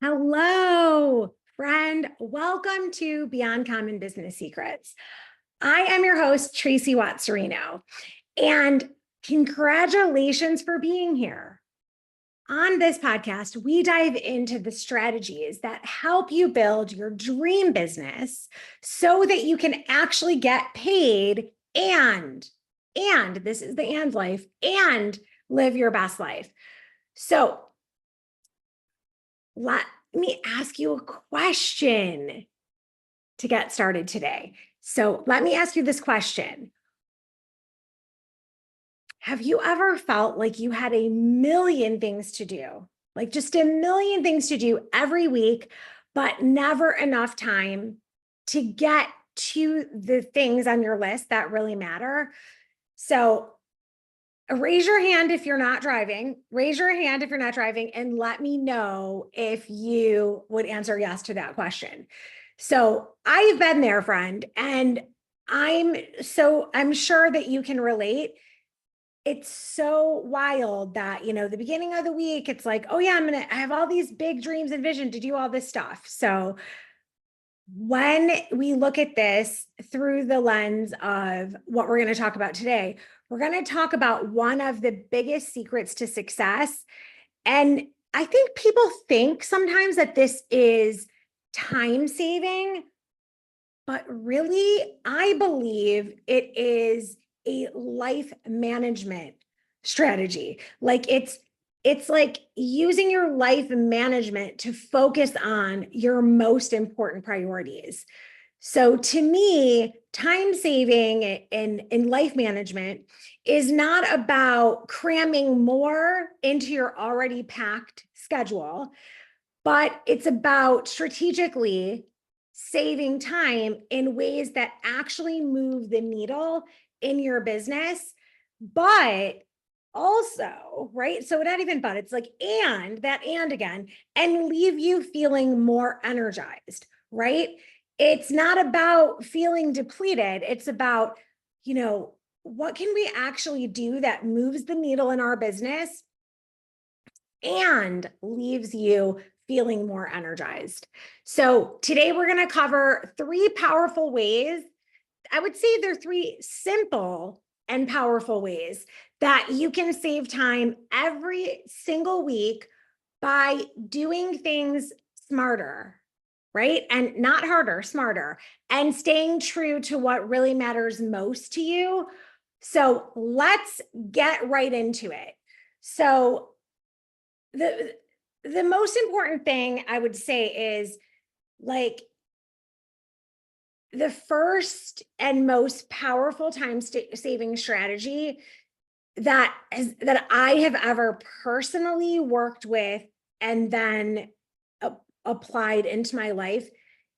Hello, friend. Welcome to Beyond Common Business Secrets. I am your host, Tracey Watts Cirino, and congratulations for being here. On this podcast, we dive into the strategies that help you build your dream business so that you can actually get paid and this is the and life, and live your best life. So let me ask you a question to get started today. So let me ask you this question. Have you ever felt like you had a million things to do, like just a million things to do every week, but never enough time to get to the things on your list that really matter? So raise your hand if you're not driving. Raise your hand if you're not driving, and let me know if you would answer yes to that question. So I've been there, friend, and I'm sure that you can relate. It's so wild that, the beginning of the week, it's like, oh yeah, I have all these big dreams and vision to do all this stuff. So when we look at this through the lens of what we're going to talk about today, we're going to talk about one of the biggest secrets to success. And I think people think sometimes that this is time saving, but really, I believe it is a life management strategy. Like it's like using your life management to focus on your most important priorities. So to me, time saving in life management is not about cramming more into your already packed schedule, but it's about strategically saving time in ways that actually move the needle in your business, but also, right? So not even but, it's like, and again, and leave you feeling more energized, right? It's not about feeling depleted. It's about, what can we actually do that moves the needle in our business and leaves you feeling more energized. So today we're going to cover 3 powerful ways. I would say they're 3 simple and powerful ways that you can save time every single week by doing things smarter, right? And not harder, smarter, and staying true to what really matters most to you. So let's get right into it. So the most important thing I would say is, like, the first and most powerful time saving strategy that I have ever personally worked with and then applied into my life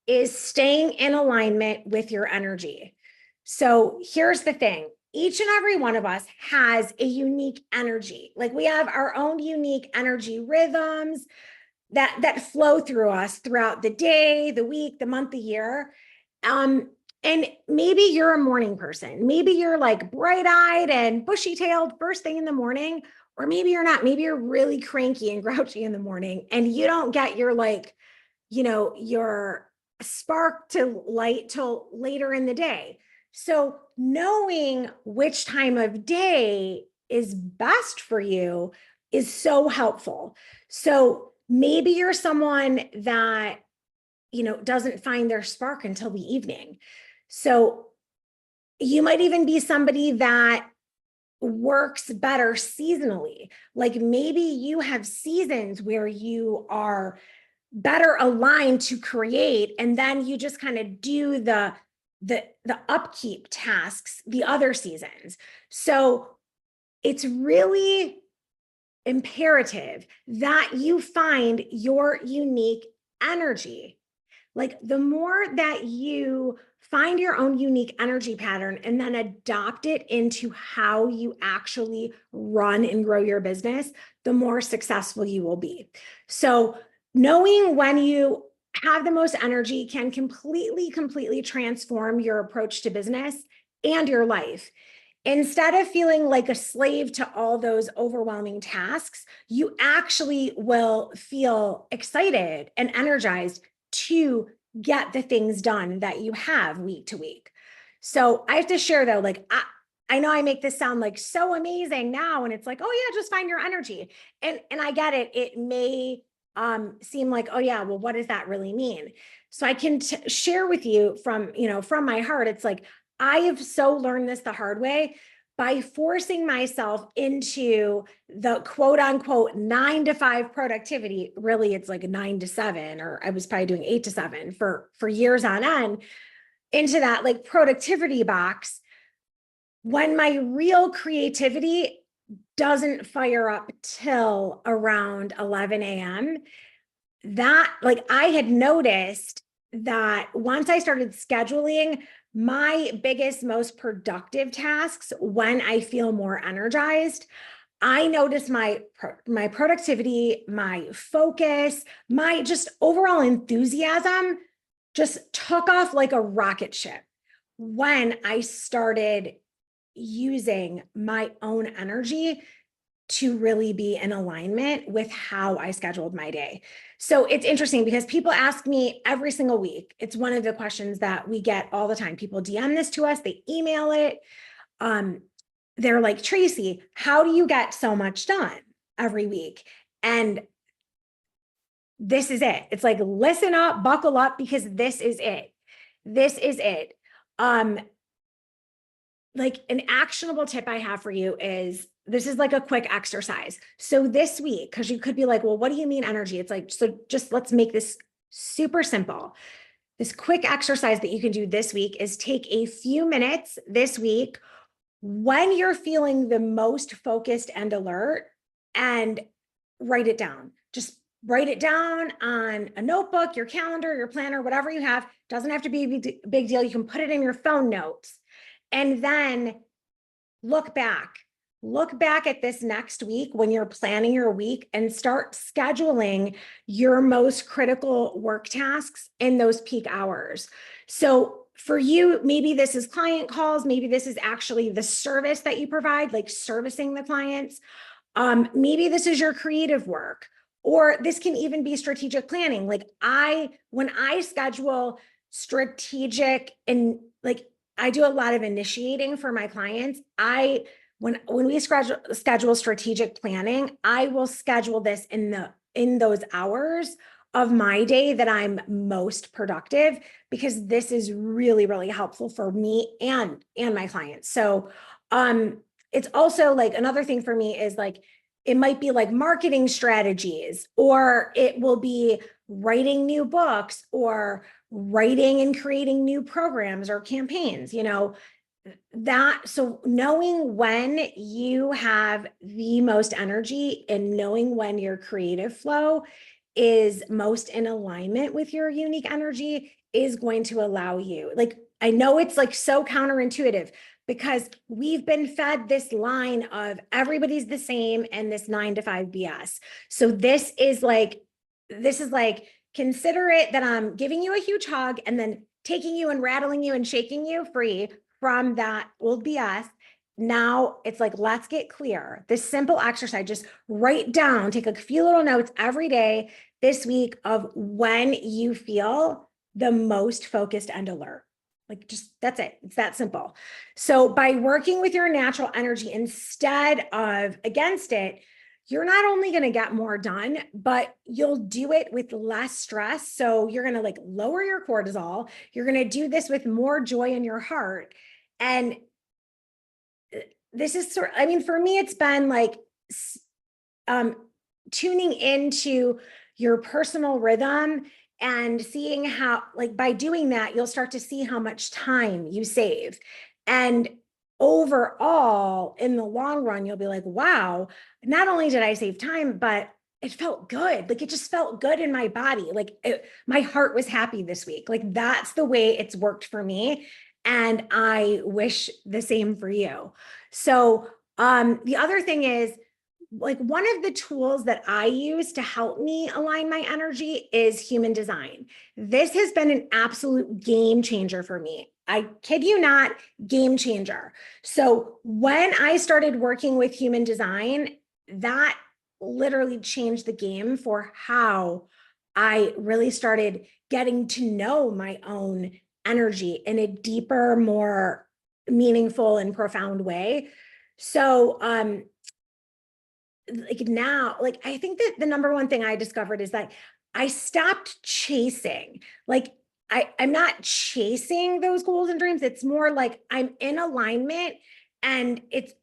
is staying in alignment with your energy. So here's the thing. Each and every one of us has a unique energy. Like, we have our own unique energy rhythms that flow through us throughout the day, the week, the month, the year. And maybe you're a morning person. Maybe you're like bright-eyed and bushy-tailed first thing in the morning, or maybe you're not. Maybe you're really cranky and grouchy in the morning, and you don't get your your spark to light till later in the day. So knowing which time of day is best for you is so helpful. So maybe you're someone that, doesn't find their spark until the evening. So you might even be somebody that works better seasonally. Like, maybe you have seasons where you are better aligned to create, and then you just kind of do the upkeep tasks the other seasons. So it's really imperative that you find your unique energy. Like, the more that you find your own unique energy pattern and then adopt it into how you actually run and grow your business, the more successful you will be. So knowing when you have the most energy can completely transform your approach to business and your life. Instead of feeling like a slave to all those overwhelming tasks, you actually will feel excited and energized to get the things done that you have week to week. So I have to share though, like, I know I make this sound like so amazing now, and it's like, oh yeah, just find your energy. And I get it. It may seem like, oh yeah, well, what does that really mean? So I can share with you from, from my heart. It's like, I have so learned this the hard way by forcing myself into the quote unquote 9 to 5 productivity. Really, it's like 9 to 7, or I was probably doing 8 to 7 for years on end, into that like productivity box, when my real creativity doesn't fire up till around 11 a.m. That, like, I had noticed that once I started scheduling my biggest, most productive tasks when I feel more energized, I noticed my productivity, my focus, my just overall enthusiasm just took off like a rocket ship when I started using my own energy to really be in alignment with how I scheduled my day. So it's interesting because people ask me every single week. It's one of the questions that we get all the time. People DM this to us, they email it. They're like, Tracey, how do you get so much done every week? And this is it. It's like, listen up, buckle up, because this is it. This is it. Like, an actionable tip I have for you is, this is like a quick exercise. So this week, because you could be like, well, what do you mean energy? It's like, so just let's make this super simple. This quick exercise that you can do this week is take a few minutes this week when you're feeling the most focused and alert, and write it down. Just write it down on a notebook, your calendar, your planner, whatever you have. Doesn't have to be a big deal. You can put it in your phone notes. And then look back at this next week when you're planning your week, and start scheduling your most critical work tasks in those peak hours. So for you, maybe this is client calls, maybe this is actually the service that you provide, like servicing the clients. Maybe this is your creative work, or this can even be strategic planning. Like, when I schedule strategic, and like, I do a lot of initiating for my clients. When we schedule strategic planning, I will schedule this in those hours of my day that I'm most productive, because this is really, really helpful for me and my clients. So it's also like, another thing for me is like, it might be like marketing strategies, or it will be writing new books, or writing and creating new programs or campaigns, so knowing when you have the most energy, and knowing when your creative flow is most in alignment with your unique energy, is going to allow you, like, I know it's like so counterintuitive, because we've been fed this line of everybody's the same and this 9 to 5 BS. So this is like, consider it that I'm giving you a huge hug and then taking you and rattling you and shaking you free from that old BS. Now it's like, let's get clear. This simple exercise, just write down, take a few little notes every day this week of when you feel the most focused and alert. Like, just, that's it. It's that simple. So by working with your natural energy instead of against it, you're not only going to get more done, but you'll do it with less stress. So you're going to like lower your cortisol. You're going to do this with more joy in your heart. And this is for me, it's been like tuning into your personal rhythm and seeing how, like, by doing that, you'll start to see how much time you save. And overall, in the long run, you'll be like, wow, not only did I save time, but it felt good. Like, it just felt good in my body. Like, my heart was happy this week. Like, that's the way it's worked for me. And I wish the same for you. So the other thing is, like, one of the tools that I use to help me align my energy is human design. This has been an absolute game changer for me. I kid you not, game changer. So when I started working with human design, that literally changed the game for how I really started getting to know my own energy in a deeper, more meaningful and profound way. So, like now, like I think that the number one thing I discovered is that I stopped chasing. Like I'm not chasing those goals and dreams. It's more like I'm in alignment and it's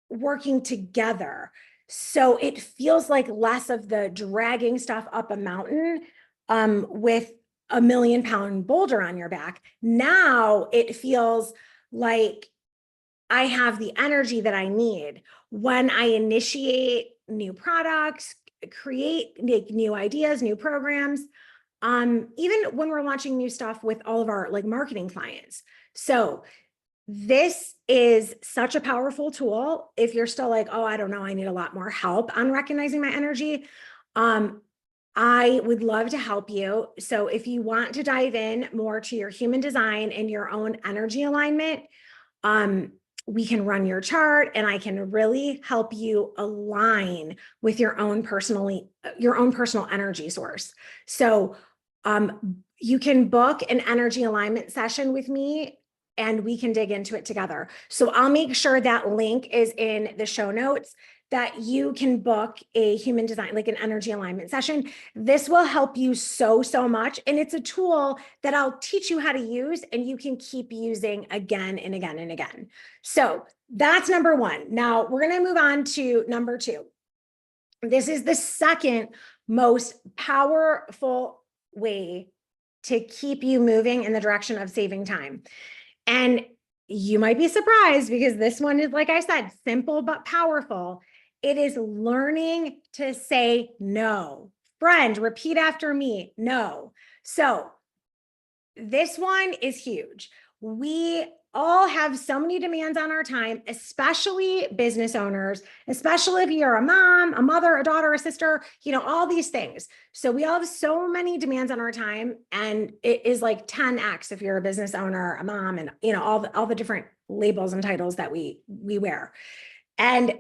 working together. So it feels like less of the dragging stuff up a mountain with a 1,000,000-pound boulder on your back. Now it feels like I have the energy that I need when I initiate new products, create new ideas, new programs, even when we're launching new stuff with all of our like marketing clients. So this is such a powerful tool. If you're still like, oh, I don't know, I need a lot more help on recognizing my energy. I would love to help you. So if you want to dive in more to your human design and your own energy alignment, we can run your chart and I can really help you align with your own personal energy source. So you can book an energy alignment session with me and we can dig into it together. So I'll make sure that link is in the show notes that you can book a human design, like an energy alignment session. This will help you so much. And it's a tool that I'll teach you how to use and you can keep using again and again and again. So that's number one. Now we're going to move on to number two. This is the second most powerful way to keep you moving in the direction of saving time. And you might be surprised because this one is, like I said, simple but powerful. It is learning to say no. Friend, repeat after me, no. So this one is huge. We all have so many demands on our time, especially business owners, especially if you're a mom, a mother, a daughter, a sister, all these things. So we all have so many demands on our time, and it is like 10x if you're a business owner, a mom, and all the different labels and titles that we wear. And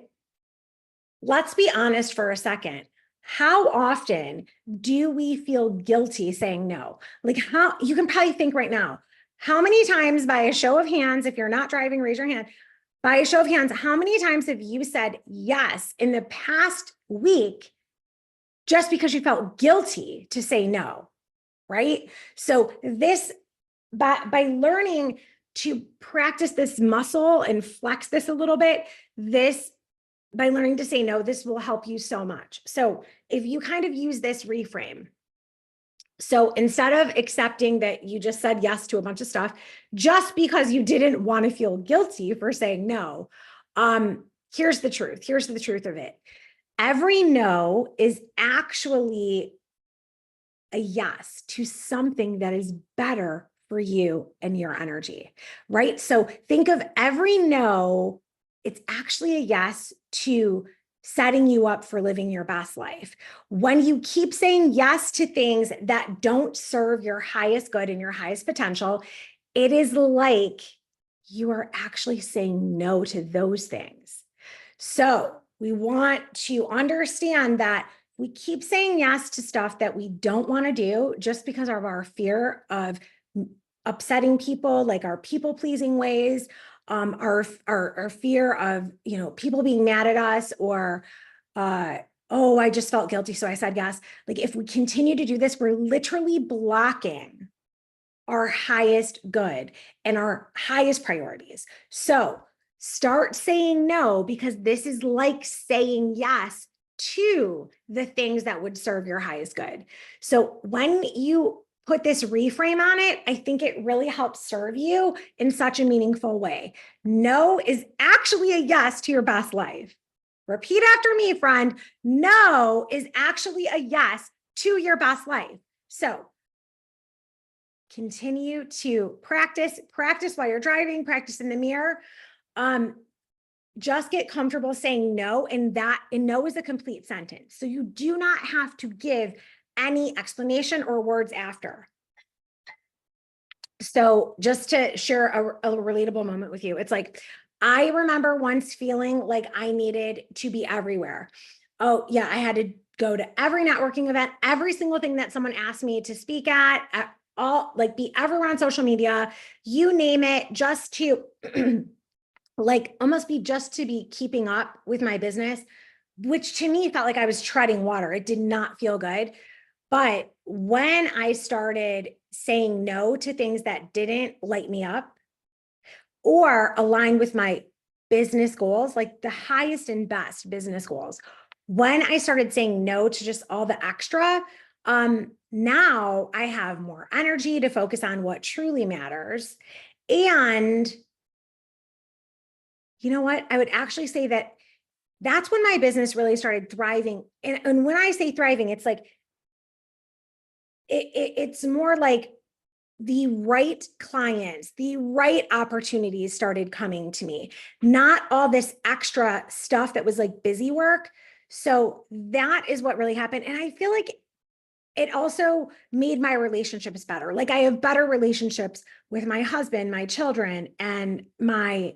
let's be honest for a second. How often do we feel guilty saying no? Like, how you can probably think right now, how many times, by a show of hands, if you're not driving, raise your hand. By a show of hands, how many times have you said yes in the past week just because you felt guilty to say no, right? So this, by learning to practice this muscle and flex this a little bit, by learning to say no, this will help you so much. So if you kind of use this reframe, so instead of accepting that you just said yes to a bunch of stuff, just because you didn't want to feel guilty for saying no, here's the truth. Here's the truth of it. Every no is actually a yes to something that is better for you and your energy, right? So think of every no, it's actually a yes to setting you up for living your best life. When you keep saying yes to things that don't serve your highest good and your highest potential, it is like you are actually saying no to those things. So we want to understand that we keep saying yes to stuff that we don't want to do just because of our fear of upsetting people, like our people-pleasing ways, our fear of, people being mad at us, or, oh, I just felt guilty, so I said yes. Like if we continue to do this, we're literally blocking our highest good and our highest priorities. So start saying no, because this is like saying yes to the things that would serve your highest good. So when you put this reframe on it, I think it really helps serve you in such a meaningful way. No is actually a yes to your best life. Repeat after me, friend. No is actually a yes to your best life. So continue to practice while you're driving, practice in the mirror. Just get comfortable saying no, and no is a complete sentence. So you do not have to give any explanation or words after. So just to share a relatable moment with you, it's like, I remember once feeling like I needed to be everywhere. Oh yeah, I had to go to every networking event, every single thing that someone asked me to speak at all, like be everywhere on social media, you name it, just to like almost be just to be keeping up with my business, which to me felt like I was treading water. It did not feel good. But when I started saying no to things that didn't light me up or align with my business goals, like the highest and best business goals, when I started saying no to just all the extra, now I have more energy to focus on what truly matters. And you know what? I would actually say that that's when my business really started thriving. And when I say thriving, it's like, it's more like the right clients, the right opportunities started coming to me, not all this extra stuff that was like busy work. So that is what really happened. And I feel like it also made my relationships better. Like I have better relationships with my husband, my children, and my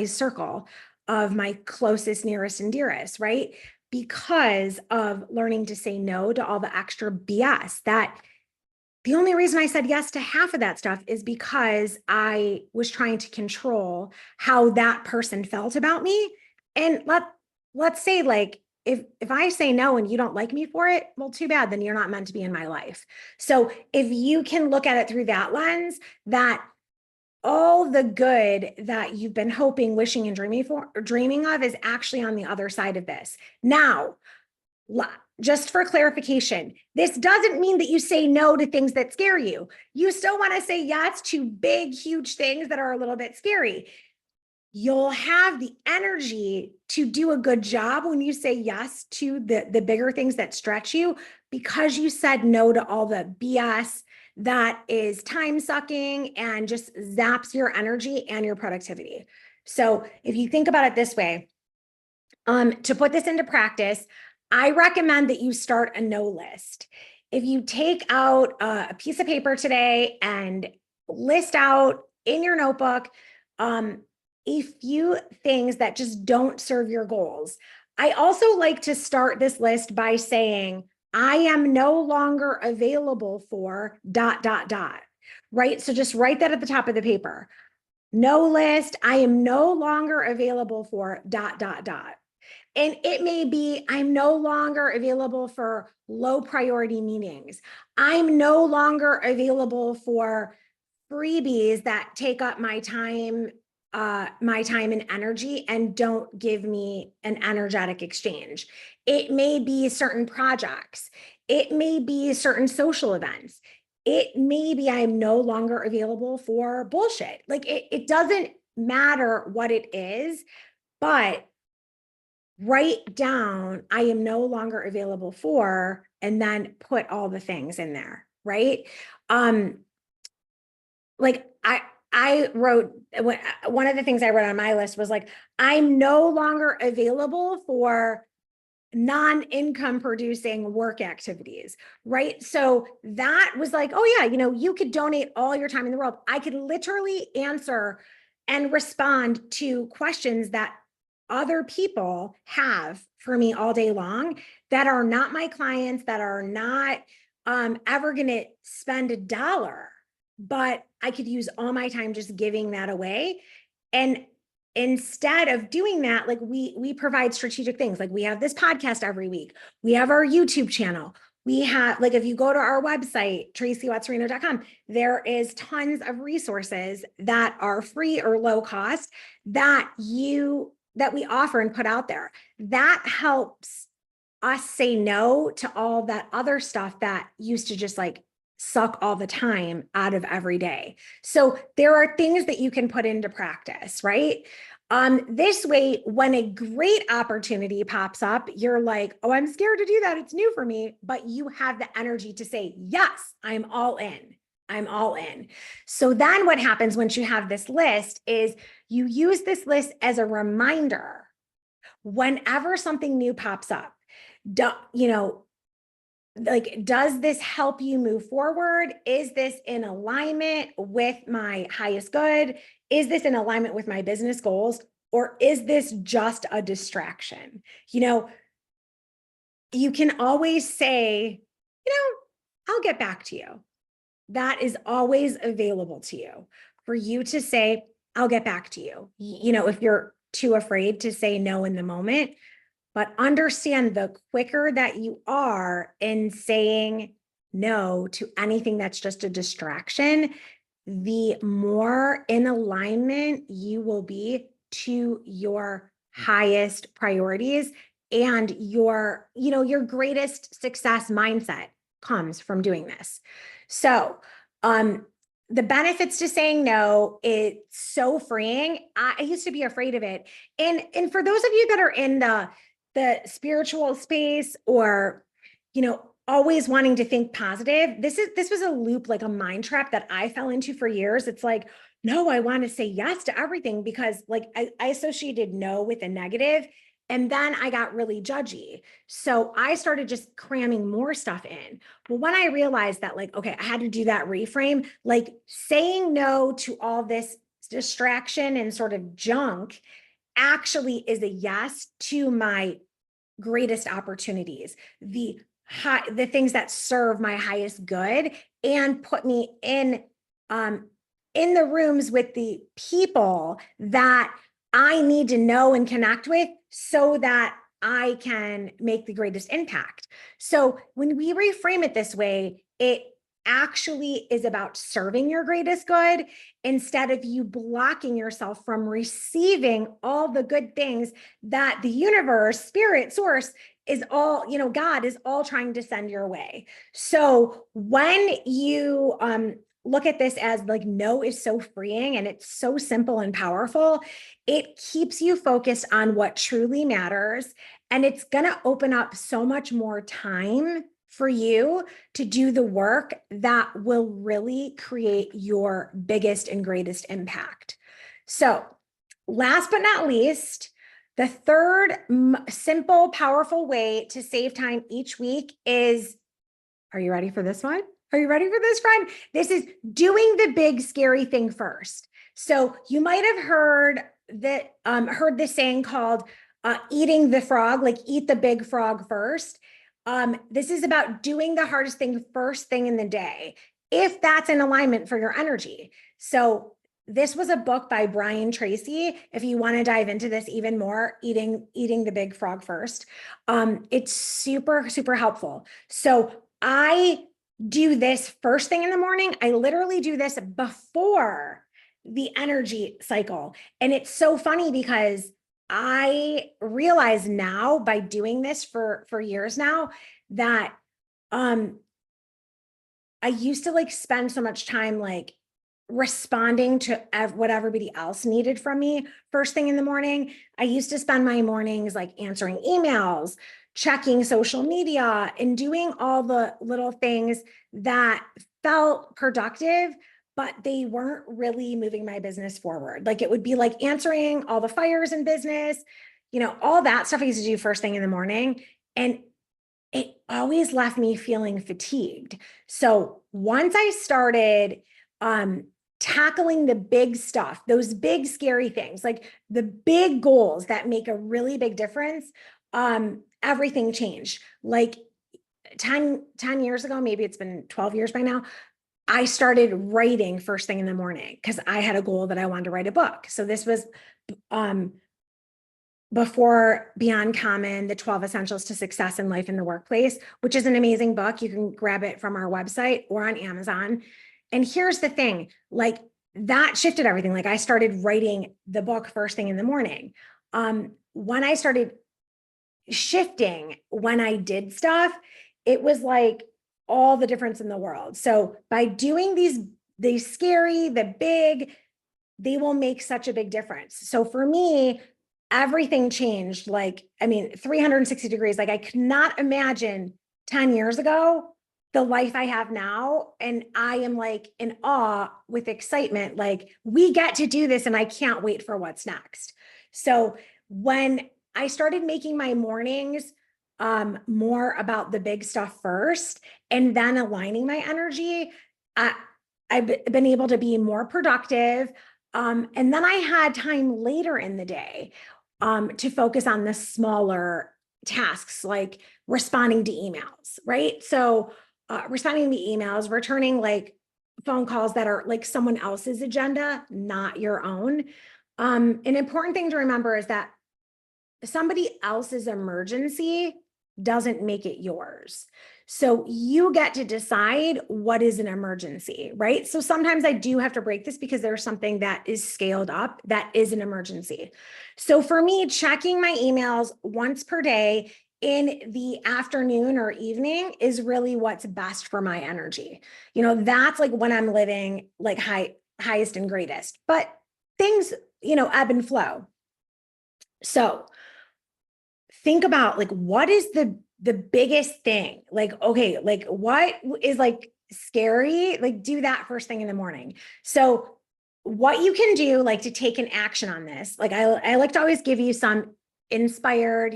circle of my closest, nearest, and dearest, right? Because of learning to say no to all the extra BS. That the only reason I said yes to half of that stuff is because I was trying to control how that person felt about me. And let's say, like, if I say no and you don't like me for it, well, too bad, then you're not meant to be in my life. So if you can look at it through that lens, that all the good that you've been hoping, wishing, and dreaming of is actually on the other side of this. Now, just for clarification, this doesn't mean that you say no to things that scare you. You still want to say yes to big, huge things that are a little bit scary. You'll have the energy to do a good job when you say yes to the bigger things that stretch you, because you said no to all the BS that is time sucking and just zaps your energy and your productivity. So if you think about it this way, to put this into practice, I recommend that you start a no list. If you take out a piece of paper today and list out in your notebook a few things that just don't serve your goals. I also like to start this list by saying, I am no longer available for ... right? So just write that at the top of the paper. No list, I am no longer available for ... And it may be, I'm no longer available for low priority meetings. I'm no longer available for freebies that take up my time and energy and don't give me an energetic exchange. It may be certain projects. It may be certain social events. It may be I'm no longer available for bullshit. Like it doesn't matter what it is, but write down, I am no longer available for, and then put all the things in there, right? Like I wrote, one of the things I wrote on my list was like, I'm no longer available for non-income producing work activities, right? So that was like, oh yeah, you could donate all your time in the world. I could literally answer and respond to questions that other people have for me all day long that are not my clients, that are not ever going to spend $1, but I could use all my time just giving that away. And instead of doing that, like we provide strategic things. Like we have this podcast every week. We have our YouTube channel. We have, like, if you go to our website, TraceyWattsCirino.com, there is tons of resources that are free or low cost that we offer and put out there. That helps us say no to all that other stuff that used to just like suck all the time out of every day. So there are things that you can put into practice, right? This way, when a great opportunity pops up, you're like, oh, I'm scared to do that. It's new for me, but you have the energy to say, yes, I'm all in. I'm all in. So then what happens once you have this list is you use this list as a reminder whenever something new pops up. like, does this help you move forward? Is this in alignment with my highest good? Is this in alignment with my business goals? Or is this just a distraction? You know, you can always say, I'll get back to you. That is always available to you for you to say, I'll get back to you. If you're too afraid to say no in the moment, but understand the quicker that you are in saying no to anything that's just a distraction, the more in alignment you will be to your highest priorities, and your greatest success mindset comes from doing this. So, the benefits to saying no, it's so freeing. I used to be afraid of it. And for those of you that are in the spiritual space, or, always wanting to think positive, this was a loop, like a mind trap that I fell into for years. It's like, no, I want to say yes to everything, because like I associated no with a negative. And then I got really judgy. So I started just cramming more stuff in. Well, when I realized that, like, okay, I had to do that reframe, like saying no to all this distraction and sort of junk actually is a yes to my greatest opportunities, the things that serve my highest good, and put me in the rooms with the people that I need to know and connect with, so that I can make the greatest impact. So when we reframe it this way, it actually is about serving your greatest good, instead of you blocking yourself from receiving all the good things that the universe, spirit, source is all, God is all trying to send your way. So when you look at this as like, no is so freeing and it's so simple and powerful, it keeps you focused on what truly matters. And it's going to open up so much more time for you to do the work that will really create your biggest and greatest impact. So, last but not least, the third simple, powerful way to save time each week is, are you ready for this one? Are you ready for this, friend? This is doing the big, scary thing first. So you might have heard this saying called eating the frog, like eat the big frog first. This is about doing the hardest thing first thing in the day, if that's in alignment for your energy. So this was a book by Brian Tracy. If you want to dive into this even more, eating the big frog first. It's super, super helpful. So I do this first thing in the morning. I literally do this before the energy cycle. And it's so funny because I realize now, by doing this for years now, that I used to like spend so much time like responding to what everybody else needed from me first thing in the morning. I used to spend my mornings like answering emails, checking social media, and doing all the little things that felt productive, but they weren't really moving my business forward. Like it would be like answering all the fires in business, all that stuff I used to do first thing in the morning. And it always left me feeling fatigued. So once I started tackling the big stuff, those big scary things, like the big goals that make a really big difference, everything changed. Like 10 years ago, maybe it's been 12 years by now, I started writing first thing in the morning because I had a goal that I wanted to write a book. So this was before Beyond Common, the 12 Essentials to Success in Life in the Workplace, which is an amazing book. You can grab it from our website or on Amazon. And here's the thing, like that shifted everything. Like I started writing the book first thing in the morning. When I started shifting, when I did stuff, it was like all the difference in the world. So by doing these scary, the big, they will make such a big difference. So for me, everything changed. Like, 360 degrees. Like I could not imagine 10 years ago the life I have now. And I am like in awe with excitement. Like we get to do this and I can't wait for what's next. So when I started making my mornings more about the big stuff first and then aligning my energy, I've been able to be more productive. And then I had time later in the day to focus on the smaller tasks like responding to emails, right? So responding to emails, returning like phone calls that are like someone else's agenda, not your own. An important thing to remember is that somebody else's emergency doesn't make it yours. So you get to decide what is an emergency, right? So sometimes I do have to break this because there's something that is scaled up that is an emergency. So for me, checking my emails once per day in the afternoon or evening is really what's best for my energy. You know, that's like when I'm living like highest and greatest, but things, you know, ebb and flow. So think about like, what is the biggest thing? Like, okay, like what is like scary? Like do that first thing in the morning. So what you can do like to take an action on this, like I like to always give you some inspired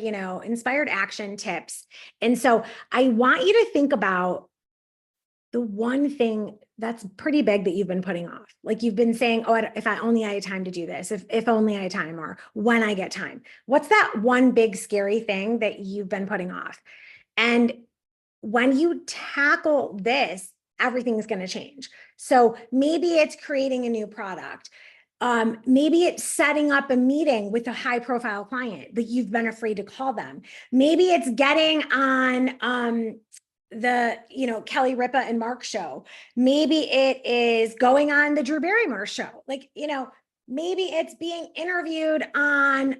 action tips. And so I want you to think about the one thing that's pretty big that you've been putting off. Like you've been saying, oh, if I only I had time to do this, if only I had time, or when I get time. What's that one big scary thing that you've been putting off? And when you tackle this, everything's going to change. So maybe it's creating a new product. Maybe it's setting up a meeting with a high profile client that you've been afraid to call them. Maybe it's getting on the, you know, Kelly Ripa and Mark show. Maybe it is going on the Drew Barrymore show. Like, you know, maybe it's being interviewed on,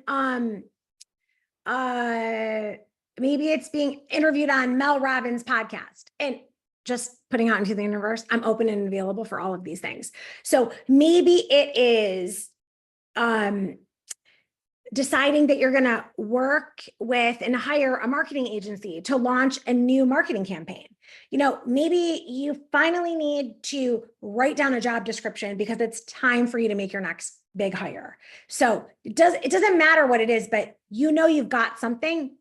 maybe it's being interviewed on Mel Robbins' podcast, and just putting out into the universe. I'm open and available for all of these things. So maybe it is, deciding that you're going to work with and hire a marketing agency to launch a new marketing campaign. You know, maybe you finally need to write down a job description because it's time for you to make your next big hire. So it doesn't matter what it is, but you know you've got something.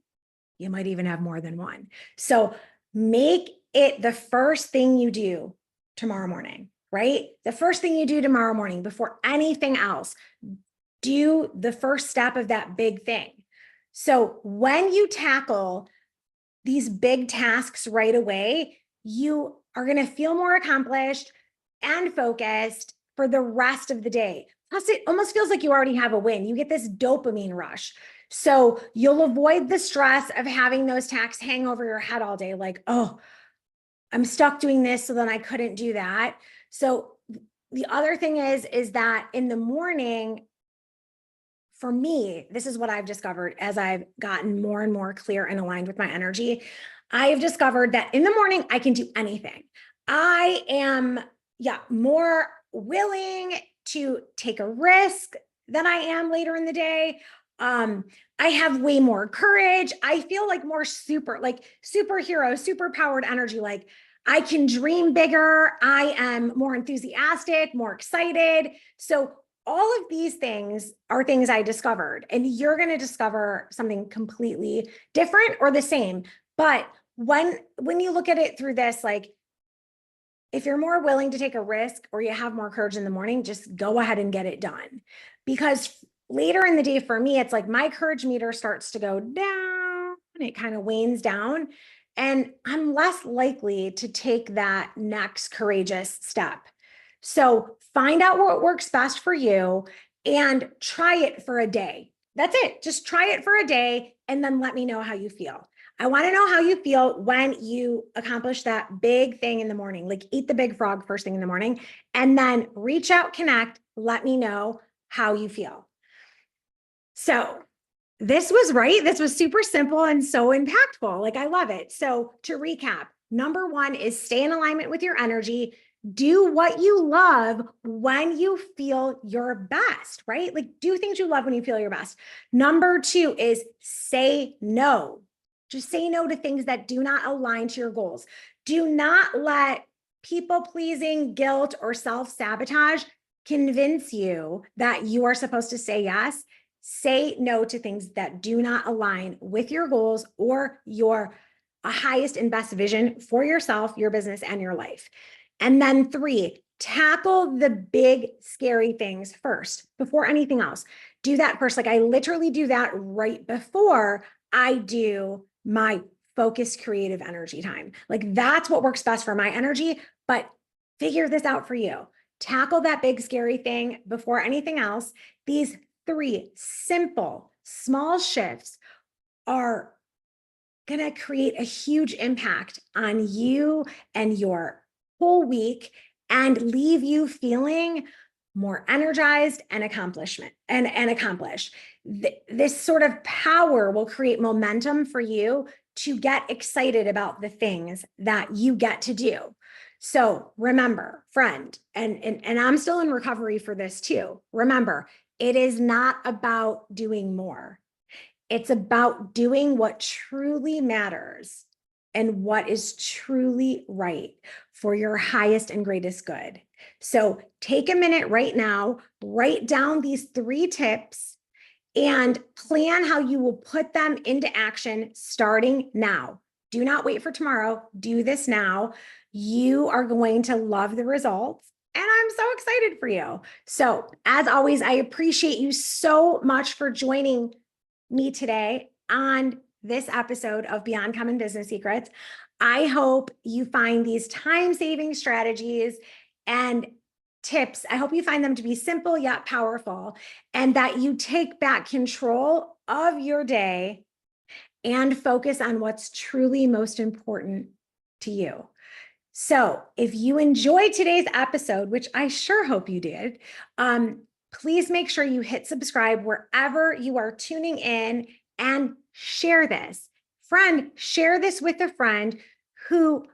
You might even have more than one. So make it the first thing you do tomorrow morning, right? The first thing you do tomorrow morning before anything else. Do the first step of that big thing. So when you tackle these big tasks right away, you are going to feel more accomplished and focused for the rest of the day. Plus, it almost feels like you already have a win. You get this dopamine rush. So you'll avoid the stress of having those tasks hang over your head all day. Like, oh, I'm stuck doing this, so then I couldn't do that. So the other thing is that in the morning, for me, this is what I've discovered as I've gotten more and more clear and aligned with my energy. I've discovered that in the morning, I can do anything. I am, more willing to take a risk than I am later in the day. I have way more courage. I feel like more superhero, superpowered energy. Like I can dream bigger. I am more enthusiastic, more excited. So all of these things are things I discovered, and you're going to discover something completely different or the same. But when you look at it through this, like if you're more willing to take a risk or you have more courage in the morning, just go ahead and get it done. Because later in the day, for me, it's like my courage meter starts to go down and it kind of wanes down. And I'm less likely to take that next courageous step. So find out what works best for you and try it for a day. That's it. Just try it for a day and then let me know how you feel. I want to know how you feel when you accomplish that big thing in the morning, like eat the big frog first thing in the morning, and then reach out, connect, let me know how you feel. So this was super simple and so impactful. Like I love it. So to recap, number one is stay in alignment with your energy. Do what you love when you feel your best, right? Like do things you love when you feel your best. Number two is say no. Just say no to things that do not align to your goals. Do not let people pleasing, guilt, or self-sabotage convince you that you are supposed to say yes Say no to things that do not align with your goals or your highest and best vision for yourself, your business, and your life. And then 3, tackle the big, scary things first before anything else. Do that first. Like I literally do that right before I do my focused creative energy time. Like that's what works best for my energy, but figure this out for you. Tackle that big, scary thing before anything else. These 3 simple, small shifts are going to create a huge impact on you and your whole week and leave you feeling more energized and accomplished. This sort of power will create momentum for you to get excited about the things that you get to do. So remember, friend, and I'm still in recovery for this too. Remember, it is not about doing more. It's about doing what truly matters and what is truly right for your highest and greatest good. So take a minute right now, write down these 3 tips and plan how you will put them into action starting now. Do not wait for tomorrow. Do this now. You are going to love the results. And I'm so excited for you. So as always, I appreciate you so much for joining me today on this episode of Beyond Common Business Secrets. I hope you find these time-saving strategies and tips. I hope you find them to be simple yet powerful, and that you take back control of your day and focus on what's truly most important to you. So if you enjoyed today's episode, which I sure hope you did, please make sure you hit subscribe wherever you are tuning in and share this. Friend, share this with a friend who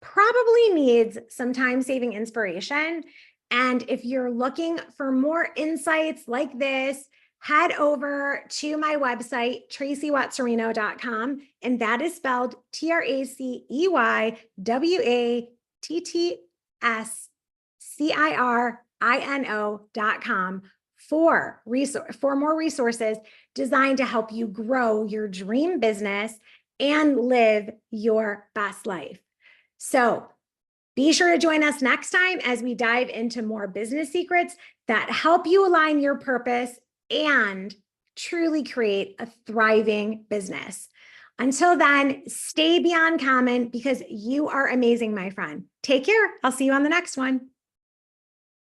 probably needs some time-saving inspiration. And if you're looking for more insights like this, head over to my website, TraceyWattsCirino.com, and that is spelled TraceyWattsCirino.com for more resources designed to help you grow your dream business and live your best life. So be sure to join us next time as we dive into more business secrets that help you align your purpose and truly create a thriving business. Until then, stay beyond common because you are amazing, my friend. Take care. I'll see you on the next one.